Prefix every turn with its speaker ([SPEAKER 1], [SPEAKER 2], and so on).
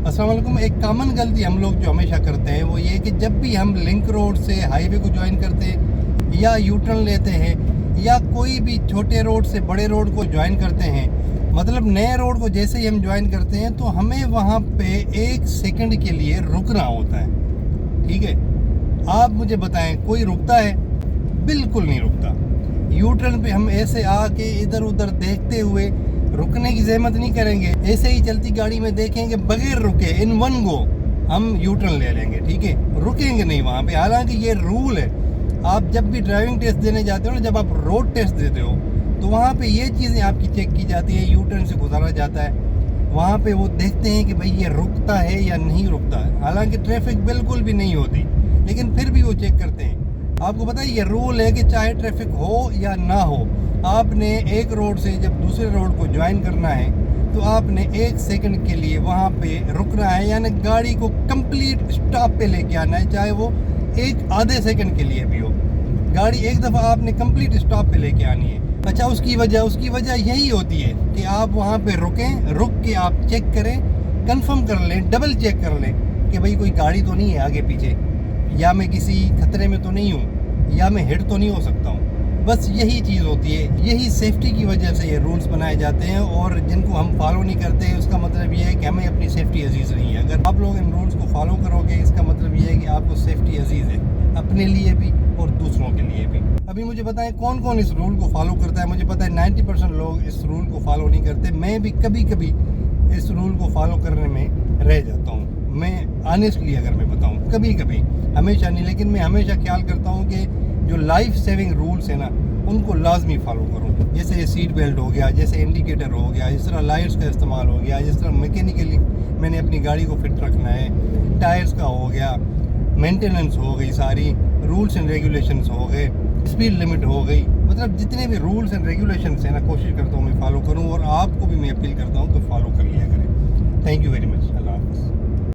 [SPEAKER 1] अस्सलाम वालेकुम। एक कॉमन गलती हम लोग जो हमेशा करते हैं वो ये कि जब भी हम लिंक रोड से हाईवे को ज्वाइन करते हैं या यू टर्न लेते हैं या कोई भी छोटे रोड से बड़े रोड को ज्वाइन करते हैं, मतलब नए रोड को जैसे ही हम ज्वाइन करते हैं तो हमें वहाँ पे 1 सेकंड के लिए रुकना होता है। ठीक है, आप मुझे बताएं कोई रुकता है? बिल्कुल नहीं रुकता। यू टर्न पे हम ऐसे आके इधर उधर देखते हुए रुकने की जहमत नहीं करेंगे, ऐसे ही चलती गाड़ी में देखेंगे बगैर रुके इन वन गो हम यू टर्न ले लेंगे। ठीक है, रुकेंगे नहीं वहाँ पे। हालांकि ये रूल है, आप जब भी ड्राइविंग टेस्ट देने जाते हो ना, जब आप रोड टेस्ट देते हो तो वहाँ पे ये चीज़ें आपकी चेक की जाती है। यू टर्न से गुजारा जाता है, वहाँ पे वो देखते हैं कि भाई ये रुकता है या नहीं रुकता है। हालांकि ट्रैफिक बिल्कुल भी नहीं होती, लेकिन फिर भी वो चेक करते हैं। आपको पता है ये रूल है कि चाहे ट्रैफिक हो या ना हो, आपने एक रोड से जब दूसरे रोड को ज्वाइन करना है तो आपने 1 सेकंड के लिए वहाँ पे रुकना है, यानी गाड़ी को कंप्लीट स्टॉप पे लेके आना है, चाहे वो एक आधे सेकंड के लिए भी हो। गाड़ी एक दफ़ा आपने कंप्लीट स्टॉप पे लेके आनी है। अच्छा, उसकी वजह यही होती है कि आप वहाँ पे रुकें, रुक के आप चेक करें, कंफर्म कर लें, डबल चेक कर लें कि भाई कोई गाड़ी तो नहीं है आगे पीछे, या मैं किसी खतरे में तो नहीं हूँ, या मैं हिट तो नहीं हो सकता हूँ। बस यही चीज़ होती है, यही सेफ्टी की वजह से ये रूल्स बनाए जाते हैं, और जिनको हम फॉलो नहीं करते हैं उसका मतलब ये है कि हमें अपनी सेफ्टी अजीज़ नहीं है। अगर आप लोग इन रूल्स को फॉलो करोगे इसका मतलब ये है कि आपको सेफ्टी अजीज़ है, अपने लिए भी और दूसरों के लिए भी। अभी मुझे बताएं कौन कौन इस रूल को फॉलो करता है। मुझे पता है 90% लोग इस रूल को फॉलो नहीं करते। मैं भी कभी कभी इस रूल को फॉलो करने में रह जाता हूँ। मैं ऑनेस्टली अगर मैं बताऊँ, कभी कभी, हमेशा नहीं, लेकिन मैं हमेशा ख्याल करता हूँ कि जो लाइफ सेविंग रूल्स है ना उनको लाजमी फॉलो करूँ। जैसे सीट बेल्ट हो गया, जैसे इंडिकेटर हो गया, जिस तरह लाइट्स का इस्तेमाल हो गया, जिस तरह मैकेनिकली मैंने अपनी गाड़ी को फिट रखना है, टायर्स का हो गया, मेंटेनेंस हो गई, सारी रूल्स एंड रेगुलेशंस हो गए, स्पीड लिमिट हो गई, मतलब जितने भी रूल्स एंड रेगुलेशंस हैं ना कोशिश करता हूँ मैं फॉलो करूँ, और आपको भी मैं अपील करता हूँ तो फॉलो कर लिया करें। Thank you very much.